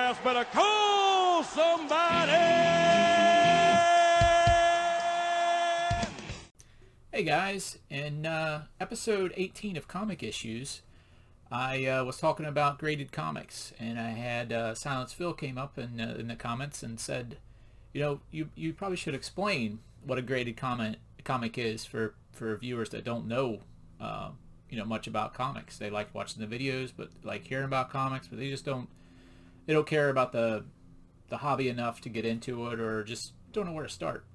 ass better call somebody. Hey guys, in episode 18 of Comic Issues, I was talking about graded comics, and I had Silence Phil came up in the comments and said, you know, you probably should explain what a graded comic is for viewers that don't know much about comics. They like watching the videos, but like hearing about comics, but they don't care about the hobby enough to get into it, or just don't know where to start.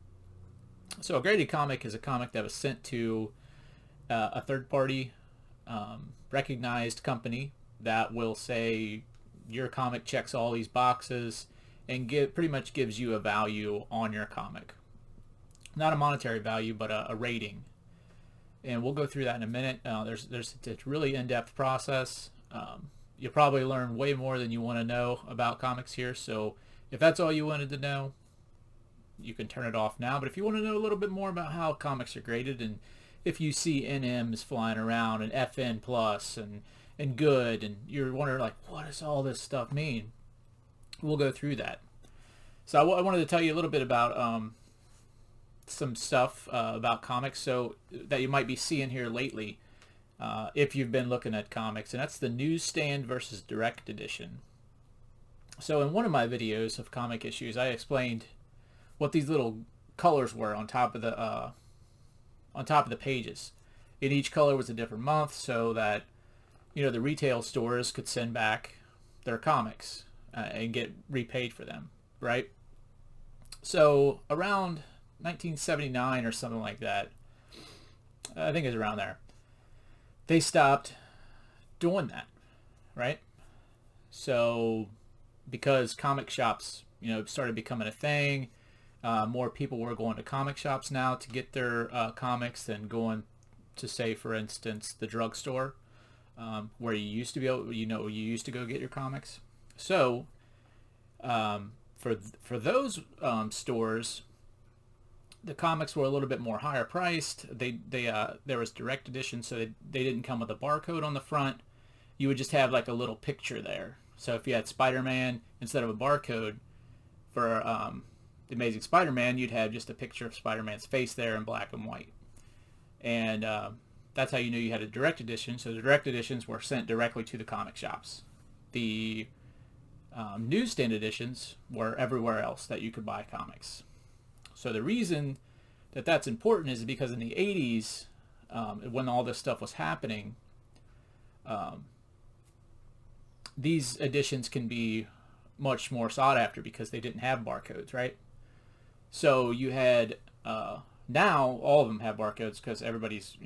So a graded comic is a comic that was sent to a third party recognized company that will say your comic checks all these boxes and pretty much gives you a value on your comic. Not a monetary value, but a rating. And we'll go through that in a minute. There's a really in-depth process. You'll probably learn way more than you want to know about comics here. So if that's all you wanted to know, you can turn it off now. But if you want to know a little bit more about how comics are graded, and if you see NMs flying around and FN plus and good, and you're wondering like, what does all this stuff mean? We'll go through that. So I wanted to tell you a little bit about some stuff about comics, so that you might be seeing here lately if you've been looking at comics, and that's the newsstand versus direct edition. So in one of my videos of Comic Issues, I explained what these little colors were on top of the pages. And each color was a different month, so that the retail stores could send back their comics and get repaid for them, right? So around 1979 or something like that, I think it's around there, they stopped doing that, right? So because comic shops started becoming a thing, more people were going to comic shops now to get their comics than going to, say, for instance, the drugstore, where you used to be able, you used to go get your comics. So for those stores, the comics were a little bit more higher priced. There was direct edition, so they didn't come with a barcode on the front. You would just have like a little picture there. So if you had Spider-Man, instead of a barcode for the Amazing Spider-Man, you'd have just a picture of Spider-Man's face there in black and white. And that's how you knew you had a direct edition. So the direct editions were sent directly to the comic shops. The newsstand editions were everywhere else that you could buy comics. So the reason that that's important is because in the 80s, when all this stuff was happening, these editions can be much more sought after because they didn't have barcodes, right? So you had, now all of them have barcodes because everybody's,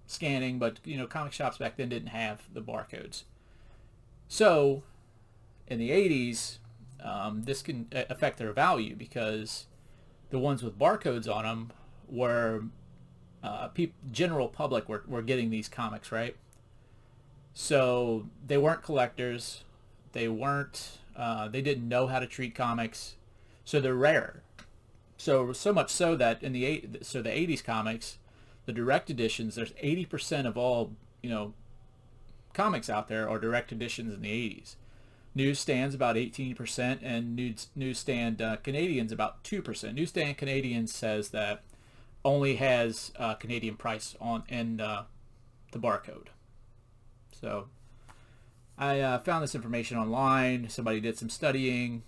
scanning, but, comic shops back then didn't have the barcodes. So in the 80s, this can affect their value because the ones with barcodes on them were, general public were getting these comics, right? So they weren't collectors. They they didn't know how to treat comics. So they're rare. So much so that in the 80s comics, the direct editions, there's 80% of all, comics out there are direct editions in the 80s. Newsstands about 18%, and newsstand Canadians about 2%. Newsstand Canadians says that only has Canadian price on in the barcode. So I found this information online. Somebody did some studying,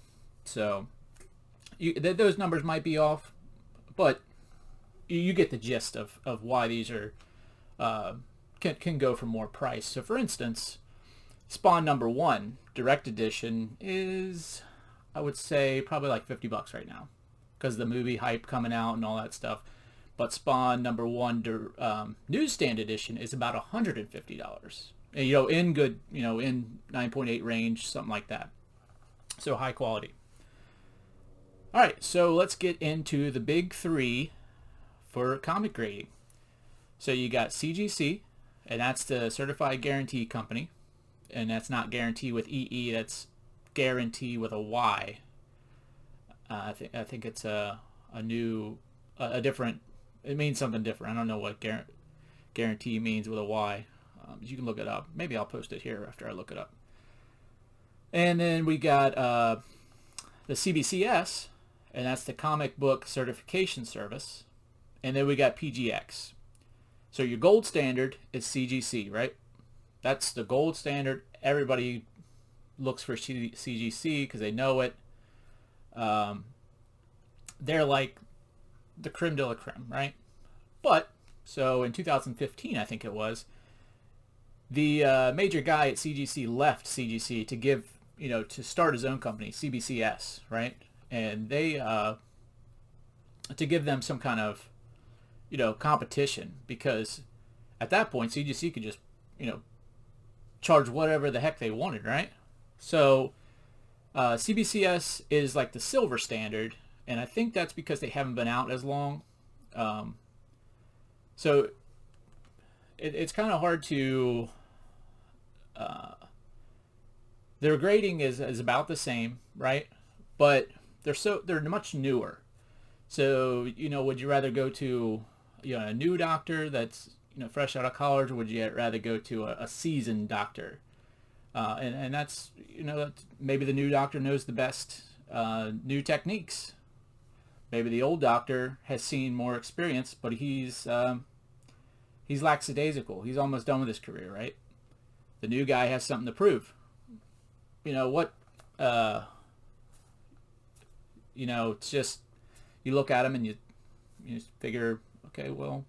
so those numbers might be off, but you get the gist of why these are can go for more price. So for instance, Spawn #1 direct edition is, I would say, probably like $50 right now because the movie hype coming out and all that stuff. But Spawn #1 newsstand edition is about $150. In good, in 9.8 range, something like that. So high quality. All right, so let's get into the big three for comic grading. So you got CGC, and that's the Certified Guarantee Company. And that's not guarantee with EE, that's guarantee with a Y. I think it's a different, it means something different. I don't know what guarantee means with a Y. You can look it up. Maybe I'll post it here after I look it up. And then we got the CBCS, and that's the Comic Book Certification Service. And then we got PGX. So your gold standard is CGC, right? That's the gold standard. Everybody looks for CGC because they know it. They're like the creme de la creme, right? But, so in 2015, I think it was, the major guy at CGC left CGC to give, to start his own company, CBCS, right? And they, to give them some kind of, competition, because at that point, CGC could just, charge whatever the heck they wanted, right? So CBCS is like the silver standard, and I think that's because they haven't been out as long. So it's kind of hard to... their grading is about the same, right? But they're much newer. So, would you rather go to a new doctor that's fresh out of college, or would you rather go to a seasoned doctor? And that's maybe the new doctor knows the best new techniques. Maybe the old doctor has seen more experience, but he's lackadaisical. He's almost done with his career, right? The new guy has something to prove. It's just, you look at him and you figure, okay, well,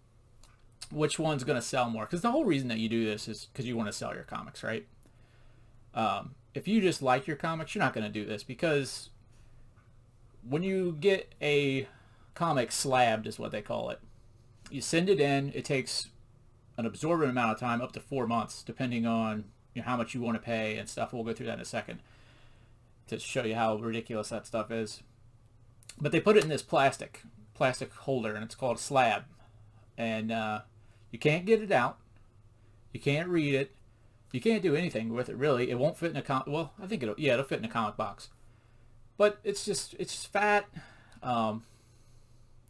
which one's going to sell more? Because the whole reason that you do this is because you want to sell your comics, right? If you just like your comics, you're not going to do this, because when you get a comic slabbed, is what they call it, you send it in, it takes an absorbent amount of time, up to 4 months, depending on how much you want to pay and stuff. We'll go through that in a second to show you how ridiculous that stuff is. But they put it in this plastic holder, and it's called a slab. And you can't get it out. You can't read it. You can't do anything with it, really. It won't fit in a comic. Well, I think it'll fit in a comic box. But it's just fat. So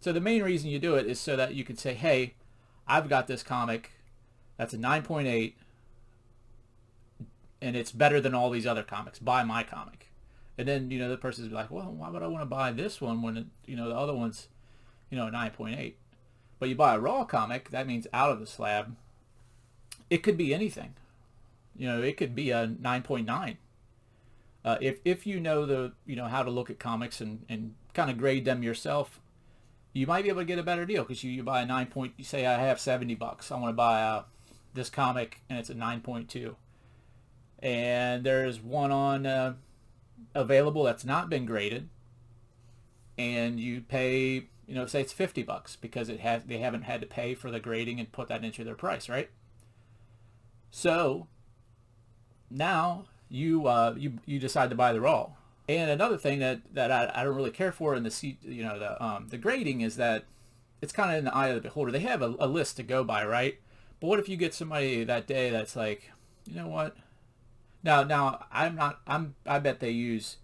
the main reason you do it is so that you can say, hey, I've got this comic that's a 9.8, and it's better than all these other comics. Buy my comic. And then, the person's like, well, why would I want to buy this one when, the other one's, 9.8? But you buy a raw comic, that means out of the slab. It could be anything. It could be a 9.9. If you know how to look at comics and kind of grade them yourself, you might be able to get a better deal, because you buy a 9. You say, I have $70. I want to buy this comic, and it's a 9.2. And there's one on available that's not been graded, and you pay, say it's $50 because they haven't had to pay for the grading and put that into their price, right? So now you decide to buy the raw. And another thing that I don't really care for in the grading is that it's kind of in the eye of the beholder. They have a list to go by, right? But what if you get somebody that day that's like, you know what? Now I bet they use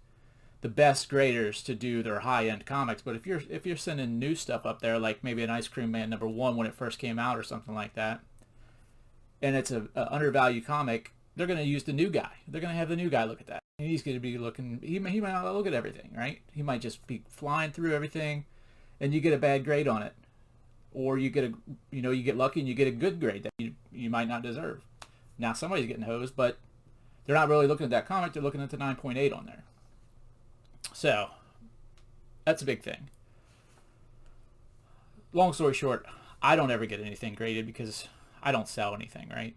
the best graders to do their high-end comics. But if you're sending new stuff up there, like maybe an Ice Cream Man #1 when it first came out or something like that, and it's a undervalued comic, they're going to use the new guy. They're going to have the new guy look at that. And he's going to be looking, he might not look at everything, right? He might just be flying through everything, and you get a bad grade on it. Or you get you get lucky and you get a good grade that you might not deserve. Now somebody's getting hosed, but they're not really looking at that comic, they're looking at the 9.8 on there. So, that's a big thing. Long story short, I don't ever get anything graded because I don't sell anything, right?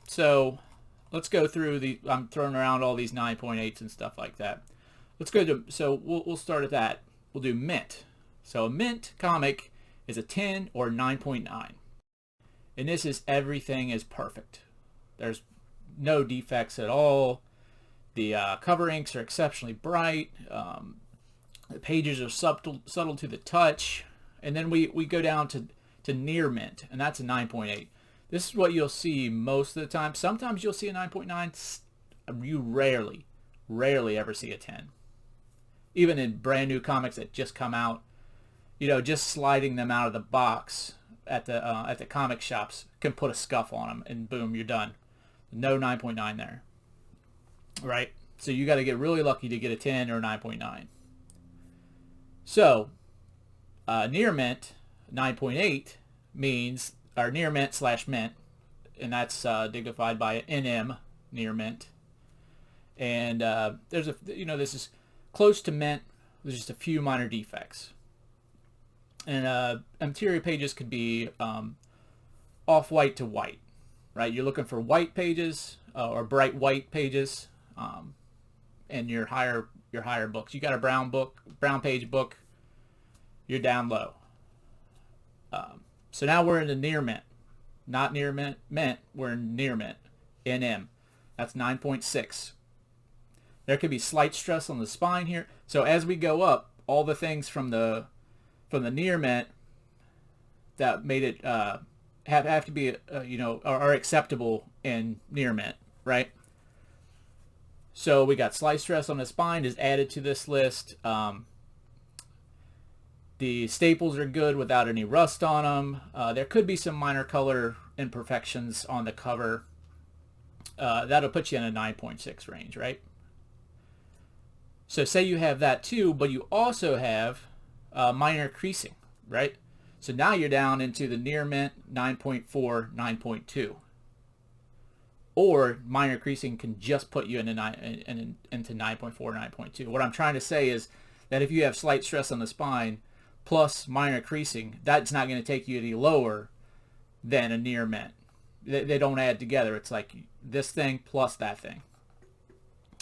So, let's go through I'm throwing around all these 9.8s and stuff like that. Let's go to, so we'll start at that. We'll do mint. So a mint comic is a 10 or 9.9. And this is everything is perfect. There's no defects at all. The cover inks are exceptionally bright. The pages are subtle to the touch. And then we go down to near mint, and that's a 9.8. This is what you'll see most of the time. Sometimes you'll see a 9.9. You rarely ever see a 10. Even in brand new comics that just come out, just sliding them out of the box at the comic shops can put a scuff on them, and boom, you're done. No 9.9 there, right? So you got to get really lucky to get a 10 or a 9.9. So near mint 9.8 means, or near mint slash mint, and that's dignified by NM, near mint. And there's a, this is close to mint. There's just a few minor defects. And interior pages could be off-white to white, right? You're looking for white pages or bright white pages, and your higher books. You got a brown page book, you're down low. So now we're in the near mint, not near mint. We're in near mint, NM. That's 9.6. There could be slight stress on the spine here. So as we go up, all the things from the near mint that made it have to be are acceptable in near mint, right? So we got slight stress on the spine is added to this list. The staples are good without any rust on them. There could be some minor color imperfections on the cover. That'll put you in a 9.6 range, right? So say you have that too, but you also have minor creasing, right? So now you're down into the near mint 9.4, 9.2. Or minor creasing can just put you into 9.4, 9.2. What I'm trying to say is that if you have slight stress on the spine plus minor creasing, that's not going to take you any lower than a near mint. They don't add together. It's like this thing plus that thing.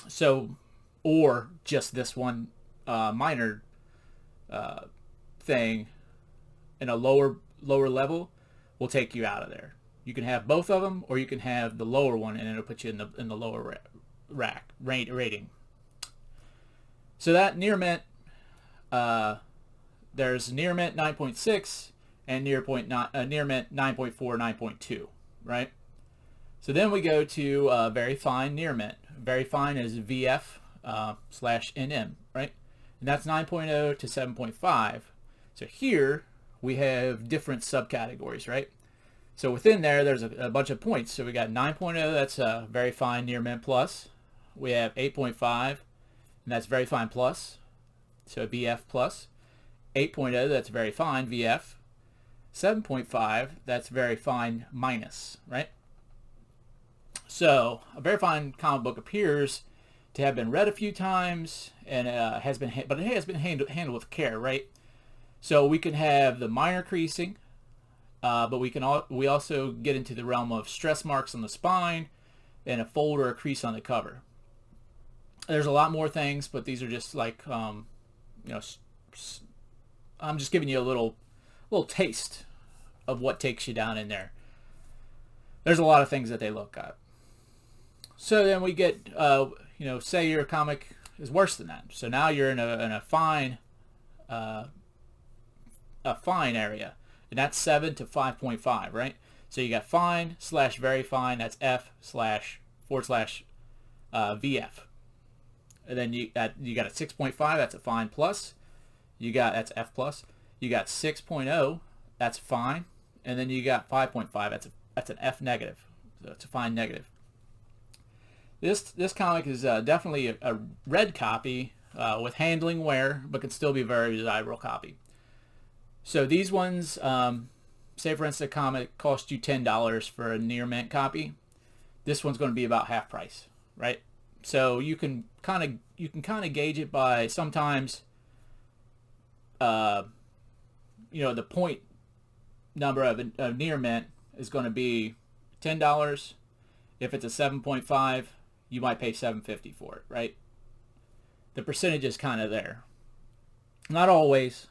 So, or just this one minor thing in a lower level will take you out of there. You can have both of them, or you can have the lower one, and it'll put you in the lower rating. So that near mint, there's near mint 9.6 and near mint 9.4, 9.2, right? So then we go to very fine near mint. Very fine is VF slash NM, right? And that's 9.0 to 7.5. So here we have different subcategories, right? So within there's a bunch of points. So we got 9.0, that's very fine near mint plus. We have 8.5, and that's very fine plus, so VF plus. 8.0, that's very fine VF. 7.5, that's very fine minus, right? So a very fine comic book appears to have been read a few times, and it has been handled with care, right? So we can have the minor creasing, but we also get into the realm of stress marks on the spine and a fold or a crease on the cover. There's a lot more things, but these are just like I'm just giving you a little taste of what takes you down in there. There's a lot of things that they look at. So then we get say your comic is worse than that. So now you're in a fine area. And that's 7 to 5.5, right? So you got fine slash very fine, that's F slash / VF. And then you got a 6.5, that's a fine plus. That's F plus. You got 6.0, that's fine. And then you got 5.5, that's an F negative. So it's a fine negative. This comic is definitely a red copy with handling wear, but can still be a very desirable copy. So these ones, say for instance a comic cost you $10 for a near mint copy. This one's going to be about half price, right? So you can kind of gauge it by sometimes, the point number of a near mint is going to be $10. If it's a 7.5, you might pay $7.50 for it, right? The percentage is kind of there. Not always,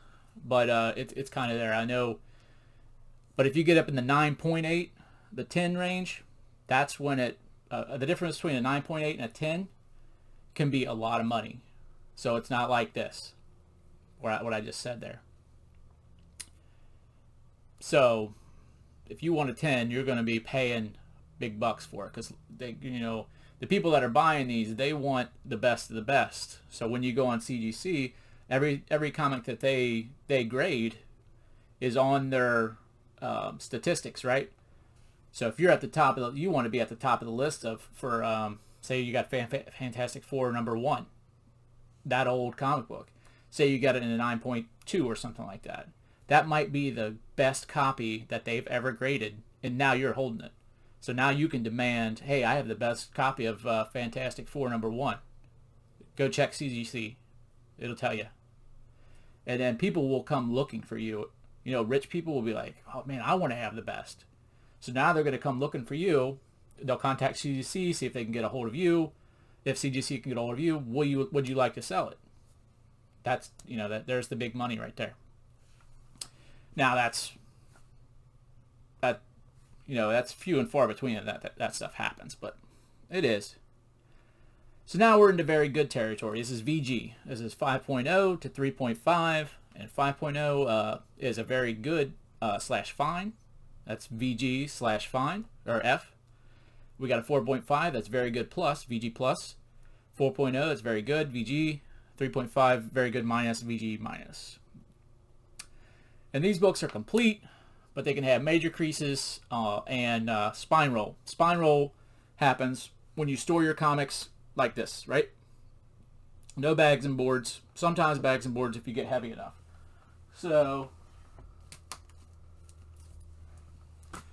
but it's kind of there. I know. But if you get up in the 9.8, the 10 range, that's when the difference between a 9.8 and a 10 can be a lot of money. So it's not like this, what I just said there. So if you want a 10, you're going to be paying big bucks for it, because the people that are buying these, they want the best of the best. So when you go on CGC, every comic that they grade is on their statistics, right? So if you're at the top you want to be at the top of the list for say you got Fantastic Four #1, that old comic book. Say you got it in a 9.2 or something like that. That might be the best copy that they've ever graded, and now you're holding it. So now you can demand, hey, I have the best copy of Fantastic Four #1. Go check CGC. It'll tell you. And then people will come looking for you. You know, rich people will be like, oh man, I want to have the best. So now they're going to come looking for you. They'll contact CGC, see if they can get a hold of you. If CGC can get a hold of you, would you like to sell it? That's, you know, there's the big money right there. Now that's few and far between that stuff happens, but it is. So now we're into very good territory. This is VG. This is 5.0 to 3.5, and 5.0 is a very good / fine. That's VG / fine, or F. We got a 4.5, that's very good plus, VG plus. 4.0, that's very good, VG. 3.5, very good minus, VG minus. And these books are complete, but they can have major creases and spine roll. Spine roll happens when you store your comics like this, right? No bags and boards. Sometimes bags and boards if you get heavy enough. So,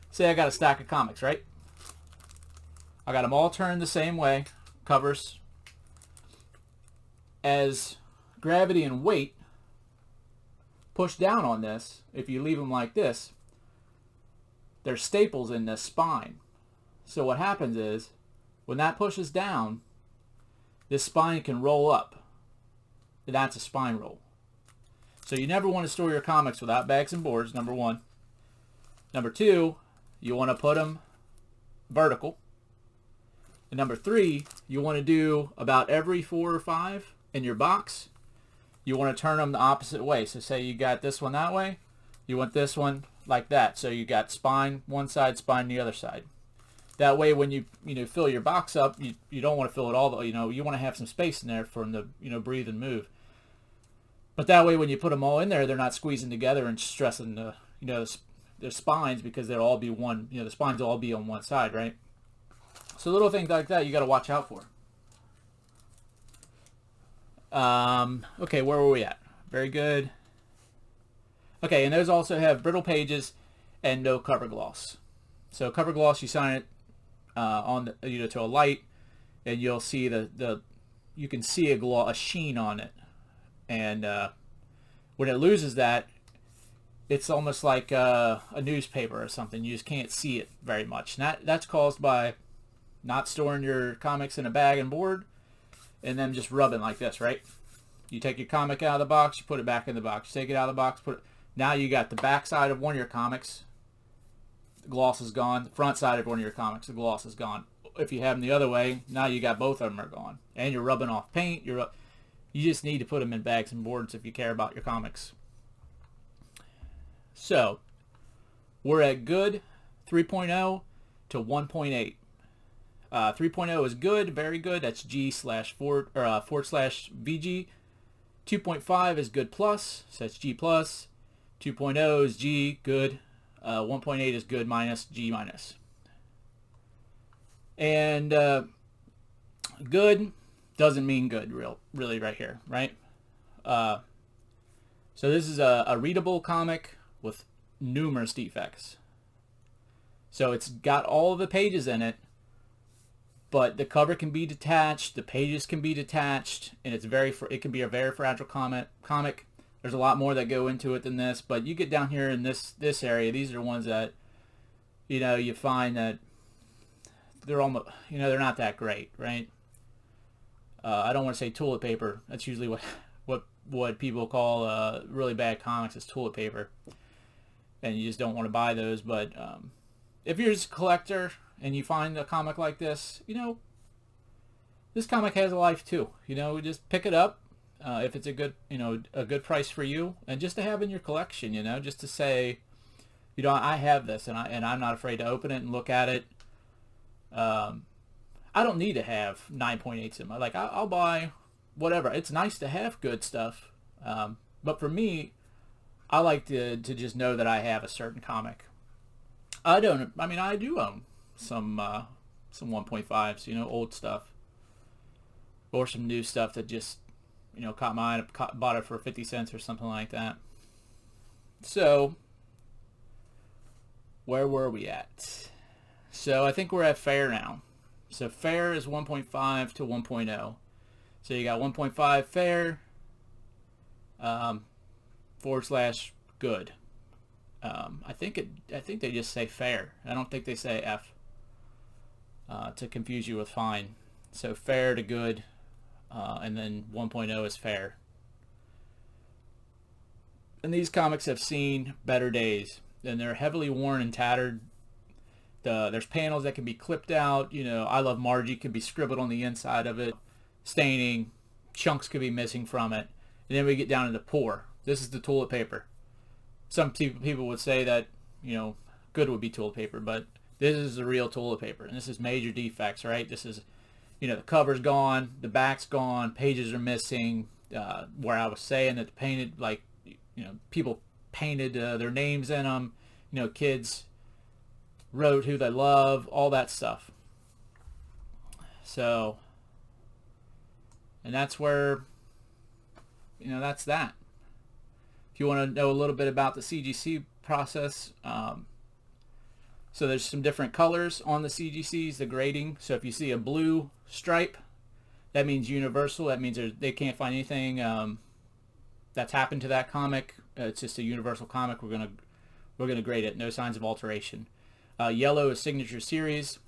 say I got a stack of comics, right? I got them all turned the same way, covers. As gravity and weight push down on this, if you leave them like this, there's staples in this spine. So what happens is, when that pushes down, this spine can roll up. That's a spine roll. So you never want to store your comics without bags and boards, #1. #2, you want to put them vertical. And #3, you want to do about every 4 or 5 in your box, you want to turn them the opposite way. So say you got this one that way, you want this one like that. So you got spine one side, spine the other side. That way when you fill your box up, you don't want to fill it all, you want to have some space in there for them to breathe and move. But that way when you put them all in there, they're not squeezing together and stressing the spines, because they'll all be one, the spines will all be on one side, right? So little things like that you got to watch out for. Okay, where were we at? Very good. Okay, and those also have brittle pages and no cover gloss. So cover gloss, you sign it on to a light, and you'll see you can see a sheen on it, and when it loses that, it's almost like a newspaper or something. You just can't see it very much. And that's caused by not storing your comics in a bag and board, and then just rubbing like this, right? You take your comic out of the box, you put it back in the box. You take it out of the box, now you got the back side of one of your comics, the gloss is gone. The front side of one of your comics, the gloss is gone. If you have them the other way, now you got both of them are gone. And you're rubbing off paint. You just need to put them in bags and boards if you care about your comics. So, we're at good 3.0 to 1.8. 3.0 is good, very good. That's G / forward / VG. 2.5 is good plus, so that's G plus. 2.0 is G, good. 1.8 is good minus, G minus. And good doesn't mean good, really right here, right? So this is a readable comic with numerous defects. So it's got all of the pages in it, but the cover can be detached, the pages can be detached, and it can be a very fragile comic. There's a lot more that go into it than this, but you get down here in this area, these are ones that you find that they're almost they're not that great, right? I don't want to say toilet paper. That's usually what people call really bad comics is toilet paper, and you just don't want to buy those. But if you're just a collector and you find a comic like this, this comic has a life too. Just pick it up if it's a good price for you, and just to have in your collection. Just to say, I have this, and I'm not afraid to open it and look at it. I don't need to have 9.8s in my, I'll buy whatever. It's nice to have good stuff, but for me, I like to just know that I have a certain comic. I do own some 1.5s, old stuff. or some new stuff that just, caught my eye. Bought it for 50 cents or something like that. So, where were we at? So I think we're at fair now. So fair is 1.5 to 1.0. So you got 1.5 fair / good. I think they just say fair. I don't think they say F to confuse you with fine. So fair to good, and then 1.0 is fair. And these comics have seen better days. And they're heavily worn and tattered. There's panels that can be clipped out. I Love Margie could be scribbled on the inside of it. Staining. Chunks could be missing from it. And then we get down into poor. This is the toilet paper. Some people would say that, good would be toilet paper, but this is the real toilet paper. And this is major defects, right? This is, the cover's gone, the back's gone, pages are missing. Where I was saying that the painted, people painted their names in them. Kids wrote who they love, all that stuff. So, and that's where, that's that. If you want to know a little bit about the CGC process, so there's some different colors on the CGCs, the grading. So if you see a blue stripe, that means universal. That means they can't find anything that's happened to that comic. It's just a universal comic. We're gonna grade it. No signs of alteration. Yellow is signature series.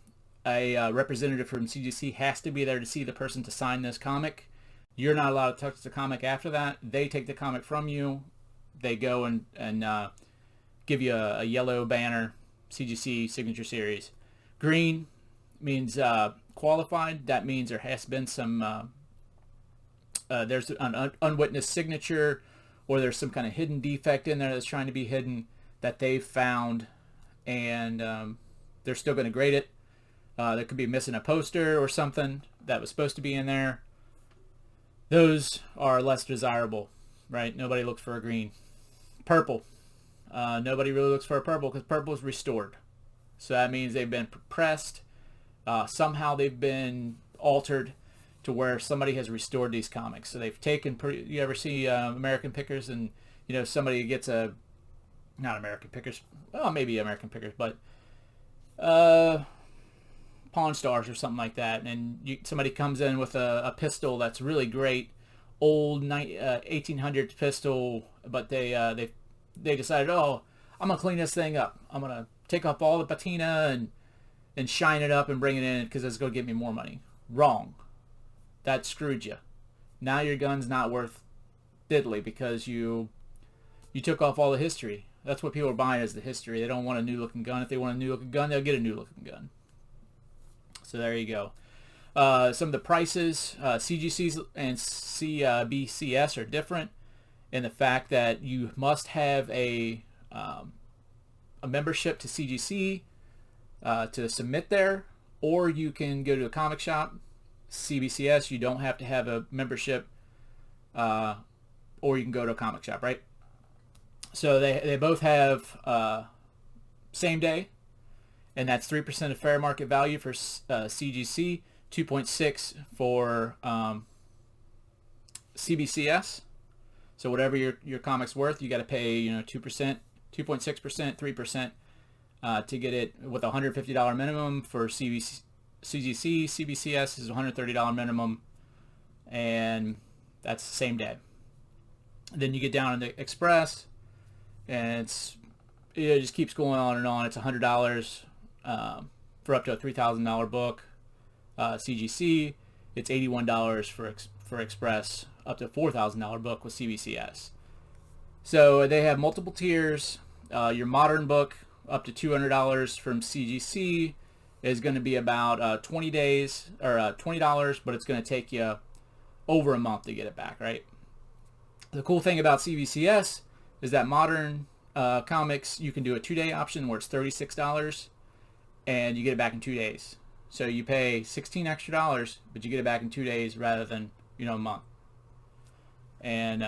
A representative from CGC has to be there to see the person to sign this comic. You're not allowed to touch the comic after that. They take the comic from you. They go and give you a yellow banner, CGC signature series. Green means qualified. That means there has been some there's an unwitnessed signature, or there's some kind of hidden defect in there that's trying to be hidden that they've found, and they're still going to grade it. There could be missing a poster or something that was supposed to be in there. Those are less desirable, right? Nobody looks for a green. Purple. Nobody really looks for a purple because purple is restored. So that means they've been pressed. Somehow they've been altered to where somebody has restored these comics. So they've taken, you ever see American Pickers, and somebody gets not American Pickers, well, maybe American Pickers, but Pawn Stars or something like that, and somebody comes in with a pistol that's really great, old 1800s pistol, but they decided, oh, I'm gonna clean this thing up. I'm gonna take off all the patina and shine it up and bring it in because it's gonna get me more money. Wrong. That screwed you. Now your gun's not worth diddly because you took off all the history. That's what people are buying, is the history. They don't want a new looking gun. If they want a new looking gun, they'll get a new looking gun. So there you go. Some of the prices, CGCs and CBCS are different in the fact that you must have a membership to CGC to submit there, or you can go to a comic shop. CBCS, you don't have to have a membership, or you can go to a comic shop, right? So they both have same day, and that's 3% of fair market value for CGC, 2.6 for CBCS. So whatever your comic's worth, you got to pay 2%, 2.6%, 3% to get it with a $150 minimum for CGC. CBCS is $130 minimum, and that's the same day. Then you get down in the Express, and it just keeps going on and on. It's $100 for up to a $3,000 book. CGC, it's $81 for Express, up to a $4,000 book with CBCS. So they have multiple tiers. Your modern book, up to $200 from CGC, is going to be about 20 days or $20, but it's going to take you over a month to get it back, right? The cool thing about CBCS is that modern comics, you can do a 2-day option where it's $36 and you get it back in 2 days. So you pay $16 extra, but you get it back in 2 days rather than a month. And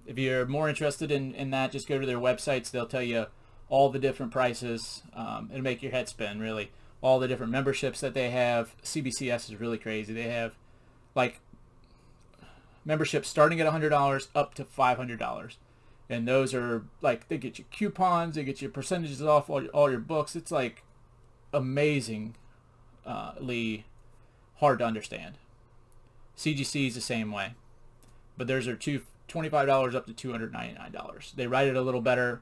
if you're more interested in that, just go to their websites. They'll tell you all the different prices. It'll make your head spin, really. All the different memberships that they have. CBCS is really crazy. They have, like, memberships starting at $100 up to $500. And those are like, they get you coupons, they get you percentages off all your books. It's like amazingly hard to understand. CGC is the same way, but theirs are $25 up to $299. They write it a little better.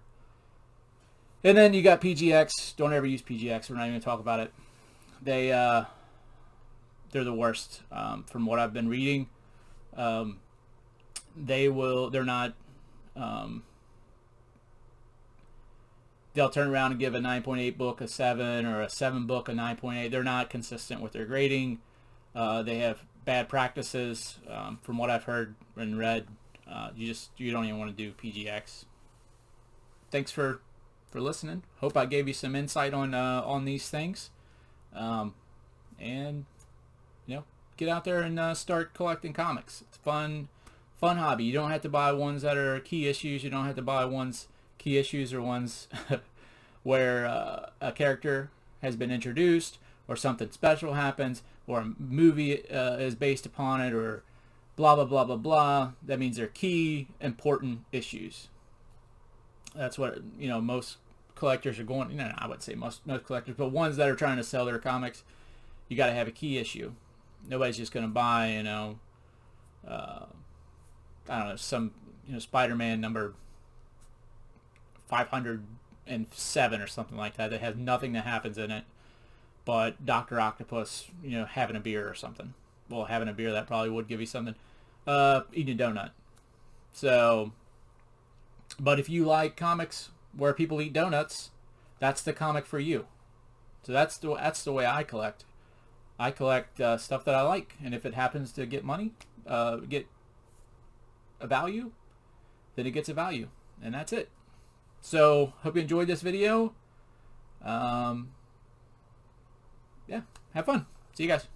And then you got PGX. Don't ever use PGX. We're not even going to talk about it. They're the worst from what I've been reading. They're not. They'll turn around and give a 9.8 book a 7 or a 7 book a 9.8. They're not consistent with their grading. They have bad practices. From what I've heard and read, you don't even want to do PGX. Thanks for listening. Hope I gave you some insight on these things. And get out there and start collecting comics. It's fun hobby. You don't have to buy ones that are key issues. You don't have to buy key issues or ones where a character has been introduced or something special happens or a movie is based upon it or blah blah blah blah blah. That means they're key important issues. That's what most collectors are going. I would say most collectors, but ones that are trying to sell their comics, you got to have a key issue. Nobody's just going to buy I don't know, some Spider-Man number 507 or something like that has nothing that happens in it, but Dr. Octopus having a beer or something. Well, having a beer, that probably would give you something. Eating a donut. So, but if you like comics where people eat donuts, that's the comic for you. So that's the way I collect. I collect stuff that I like, and if it happens to get money, get a value, then it gets a value, and that's it. So hope you enjoyed this video. Yeah, have fun. See you guys.